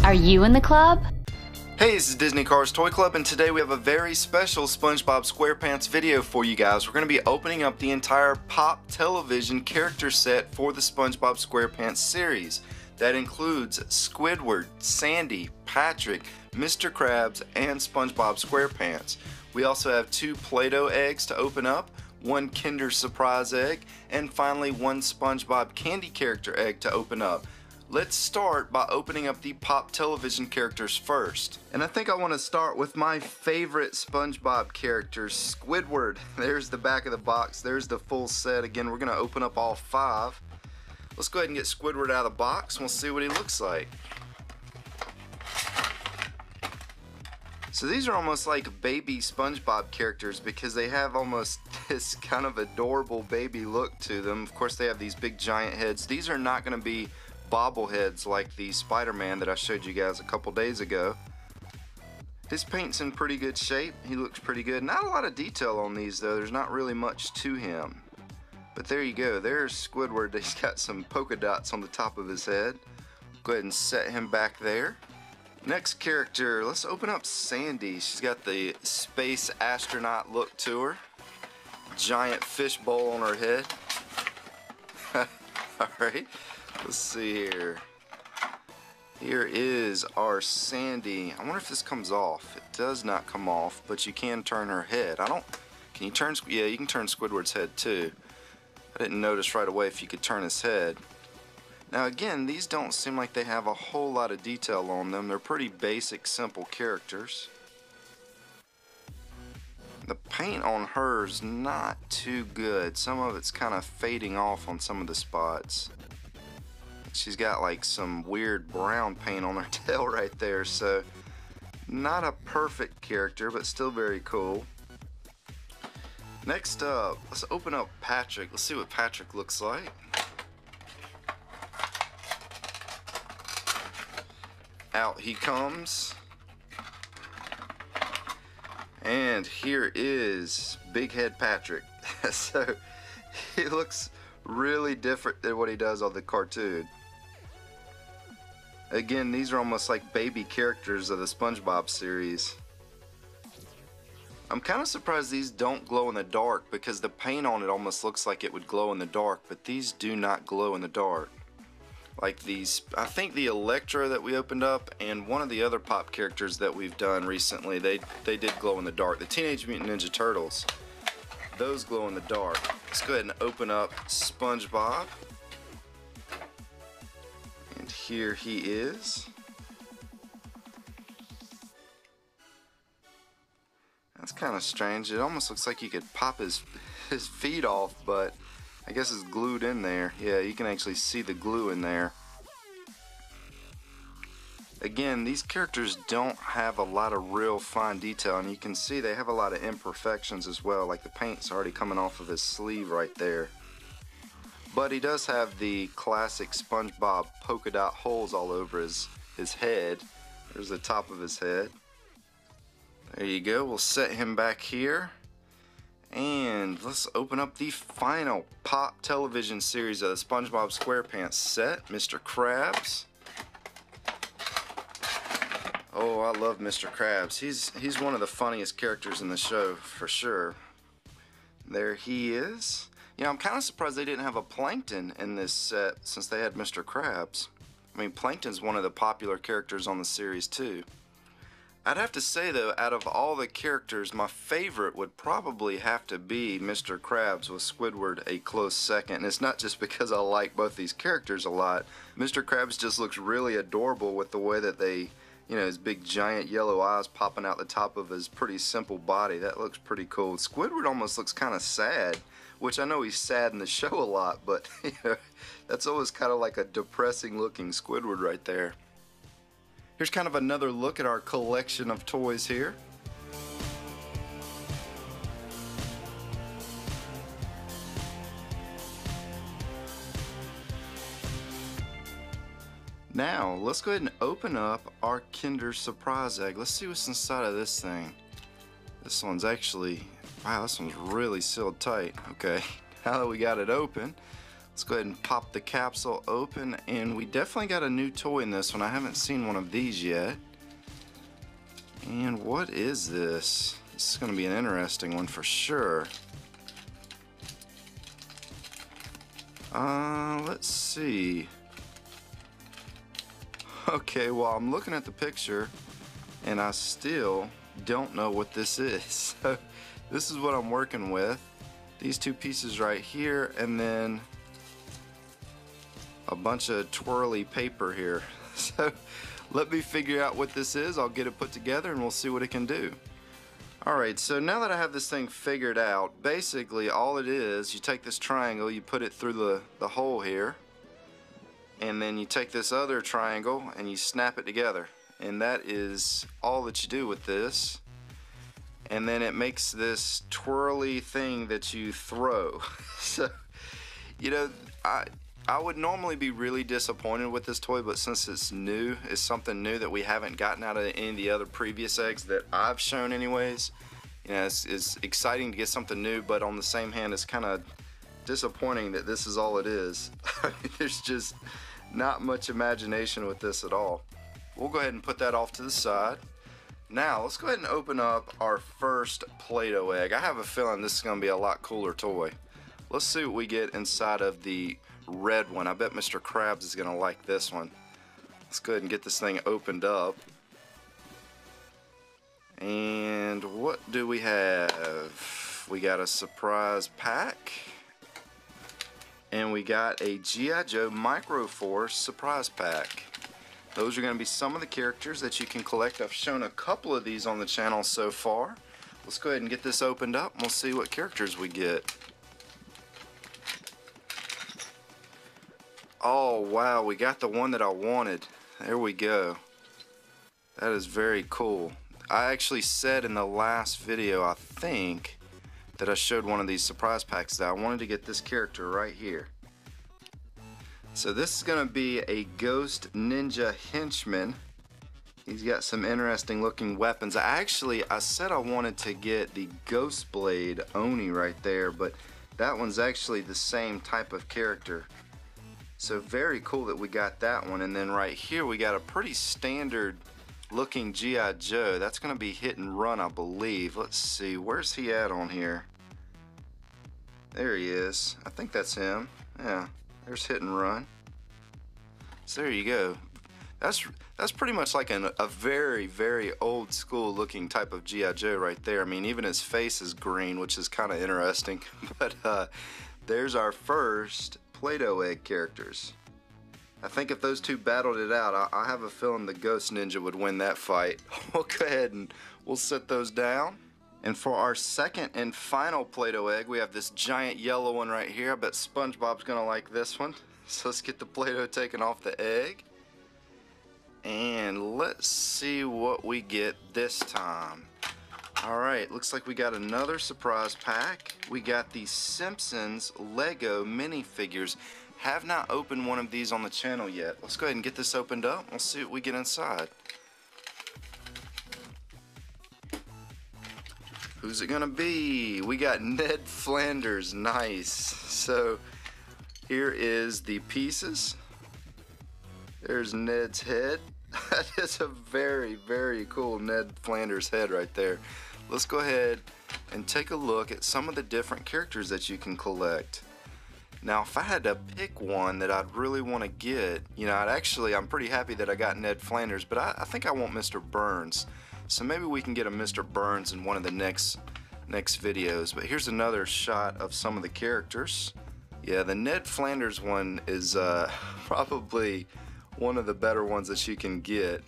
Are you in the club? Hey, this is Disney Cars Toy Club, and today we have a very special Spongebob Squarepants video for you guys. We're going to be opening up the entire Pop Television character set for the Spongebob Squarepants series. That includes Squidward, Sandy, Patrick, Mr. Krabs, and Spongebob Squarepants. We also have 2 Play-Doh eggs to open up, 1 Kinder Surprise egg, and finally 1 Spongebob candy character egg to open up. Let's start by opening up the Pop Television characters first. And I think I want to start with my favorite SpongeBob character, Squidward. There's the back of the box, there's the full set. Again, we're going to open up all 5. Let's go ahead and get Squidward out of the box and we'll see what he looks like. So these are almost like baby SpongeBob characters because they have almost this kind of adorable baby look to them. Of course, they have these big giant heads. These are not going to be bobbleheads like the Spiderman that I showed you guys a couple days ago. His paint's in pretty good shape. He looks pretty good. Not a lot of detail on these though. There's not really much to him. But there you go. There's Squidward. He's got some polka dots on the top of his head. Go ahead and set him back there. Next character, let's open up Sandy. She's got the space astronaut look to her. Giant fish bowl on her head. Alright. Let's see here. Here is our Sandy. I wonder if this comes off. It does not come off, but you can turn her head. Can you turn, yeah, you can turn Squidward's head too. I didn't notice right away if you could turn his head. Now again, these don't seem like they have a whole lot of detail on them. They're pretty basic, simple characters. The paint on her's not too good. Some of it's kind of fading off on some of the spots. She's got like some weird brown paint on her tail right there, so not a perfect character, but still very cool. Next up, let's open up Patrick. Let's see what Patrick looks like. Out he comes. And here is Big Head Patrick. So he looks really different than what he does on the cartoon. Again, these are almost like baby characters of the SpongeBob series. I'm kind of surprised these don't glow in the dark because the paint on it almost looks like it would glow in the dark, but these do not glow in the dark. Like these, I think the Electro that we opened up and one of the other Pop characters that we've done recently, they did glow in the dark. The Teenage Mutant Ninja Turtles, those glow in the dark. Let's go ahead and open up SpongeBob. And here he is. That's kind of strange. It almost looks like you could pop his feet off, but I guess it's glued in there. Yeah, you can actually see the glue in there. Again, these characters don't have a lot of real fine detail, and you can see they have a lot of imperfections as well, like the paint's already coming off of his sleeve right there. But he does have the classic SpongeBob polka dot holes all over his head. There's the top of his head. There you go. We'll set him back here. And let's open up the final Pop Television series of the SpongeBob SquarePants set, Mr. Krabs. Oh, I love Mr. Krabs. He's one of the funniest characters in the show, for sure. There he is. You know, I'm kind of surprised they didn't have a Plankton in this set since they had Mr. Krabs. I mean, Plankton's one of the popular characters on the series too. I'd have to say though, out of all the characters, my favorite would probably have to be Mr. Krabs, with Squidward a close second. And it's not just because I like both these characters a lot. Mr. Krabs just looks really adorable with the way that they, you know, his big giant yellow eyes popping out the top of his pretty simple body. That looks pretty cool. Squidward almost looks kind of sad, which I know he's sad in the show a lot, but you know, that's always kind of like a depressing looking Squidward right there. Here's kind of another look at our collection of toys here. Now, let's go ahead and open up our Kinder Surprise egg. Let's see what's inside of this thing. This one's actually, wow, this one's really sealed tight. Okay, now that we got it open, Let's go ahead and pop the capsule open, and we definitely got a new toy in this one. I haven't seen one of these yet. And what is this? This is going to be an interesting one for sure. Let's see. Okay, well, I'm looking at the picture and I still don't know what this is. So this is what I'm working with. These two pieces right here, and then a bunch of twirly paper here. So let me figure out what this is. I'll get it put together and we'll see what it can do. Alright, so now that I have this thing figured out, basically all it is, you take this triangle, you put it through the hole here, and then you take this other triangle and you snap it together. And that is all that you do with this. And then it makes this twirly thing that you throw. So, you know, I would normally be really disappointed with this toy, but since it's new, it's something new that we haven't gotten out of any of the other previous eggs that I've shown anyways. You know, it's exciting to get something new, but on the same hand, it's kind of disappointing that this is all it is. There's just not much imagination with this at all. We'll go ahead and put that off to the side. Now, let's go ahead and open up our first Play-Doh egg. I have a feeling this is going to be a lot cooler toy. Let's see what we get inside of the red one. I bet Mr. Krabs is going to like this one. Let's go ahead and get this thing opened up. And what do we have? We got a surprise pack. And we got a G.I. Joe Micro Force surprise pack. Those are going to be some of the characters that you can collect. I've shown a couple of these on the channel so far. Let's go ahead and get this opened up and we'll see what characters we get. Oh wow, we got the one that I wanted. There we go. That is very cool. I actually said in the last video, I think, that I showed one of these surprise packs that I wanted to get this character right here. So this is going to be a Ghost Ninja Henchman. He's got some interesting looking weapons. I said I wanted to get the Ghost Blade Oni right there, but that one's actually the same type of character. So very cool that we got that one. And then right here we got a pretty standard looking G.I. Joe. That's going to be Hit and Run, I believe. Let's see, where's he at on here? There he is. I think that's him. Yeah, there's Hit and Run. So there you go. That's pretty much like a very, very old school looking type of G.I. Joe right there. I mean, even his face is green, which is kind of interesting. But there's our first Play-Doh egg characters. I think if those two battled it out, I have a feeling the Ghost Ninja would win that fight. We'll go ahead and we'll set those down. And for our second and final Play-Doh egg, we have this giant yellow one right here. I bet Spongebob's gonna like this one. So let's get the Play-Doh taken off the egg. And let's see what we get this time. Alright, looks like we got another surprise pack. We got the Simpsons Lego minifigures. Have not opened one of these on the channel yet. Let's go ahead and get this opened up. We'll see what we get inside. Who's it gonna be? We got Ned Flanders. Nice. So here is the pieces. There's Ned's head. That is a very, very cool Ned Flanders head right there. Let's go ahead and take a look at some of the different characters that you can collect. Now, if I had to pick one that I'd really want to get, you know, I'm pretty happy that I got Ned Flanders, but I think I want Mr. Burns. So maybe we can get a Mr. Burns in one of the next videos. But here's another shot of some of the characters. Yeah, the Ned Flanders one is probably one of the better ones that you can get.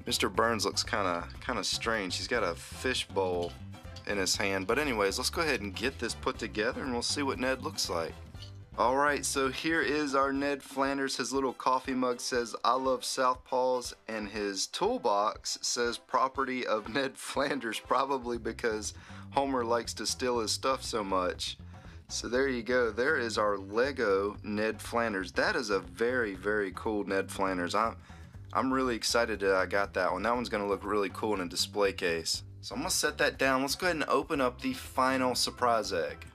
Mr. Burns looks kind of strange. He's got a fish bowl in his hand. But anyways, let's go ahead and get this put together and we'll see what Ned looks like. Alright, so here is our Ned Flanders. His little coffee mug says, "I love Southpaws," and his toolbox says, "Property of Ned Flanders," probably because Homer likes to steal his stuff so much. So there you go. There is our Lego Ned Flanders. That is a very, very cool Ned Flanders. I'm really excited that I got that one. That one's going to look really cool in a display case. So I'm going to set that down. Let's go ahead and open up the final surprise egg.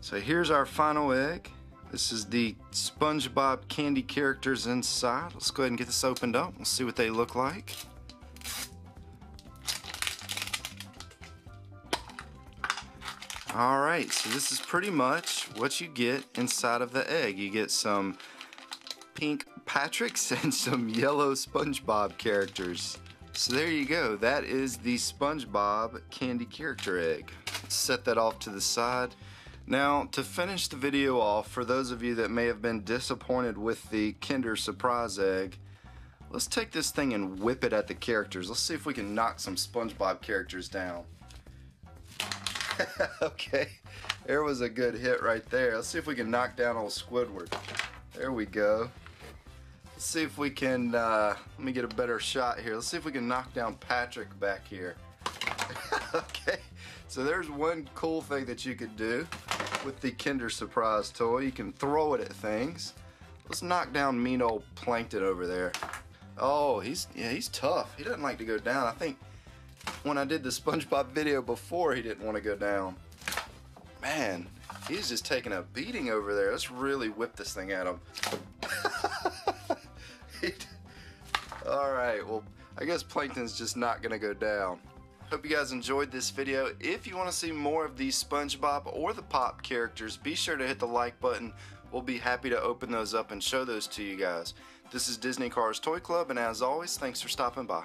So here's our final egg. This is the Spongebob candy characters inside. Let's go ahead and get this opened up. We'll see what they look like. Alright, so this is pretty much what you get inside of the egg. You get some pink Patricks and some yellow Spongebob characters. So there you go. That is the Spongebob candy character egg. Let's set that off to the side. Now, to finish the video off, for those of you that may have been disappointed with the Kinder Surprise egg, let's take this thing and whip it at the characters. Let's see if we can knock some Spongebob characters down. Okay, there was a good hit right there. Let's see if we can knock down old Squidward. There we go. Let's see if we can, let me get a better shot here. Let's see if we can knock down Patrick back here. Okay, so there's one cool thing that you could do with the Kinder Surprise toy. You can throw it at things. Let's knock down mean old Plankton over there. Oh, he's tough. He doesn't like to go down. I think when I did the SpongeBob video before, he didn't want to go down. Man, he's just taking a beating over there. Let's really whip this thing at him. Alright, well, I guess Plankton's just not gonna go down. Hope you guys enjoyed this video. If you want to see more of these SpongeBob or the Pop characters, be sure to hit the like button. We'll be happy to open those up and show those to you guys. This is Disney Cars Toy Club, and as always, thanks for stopping by.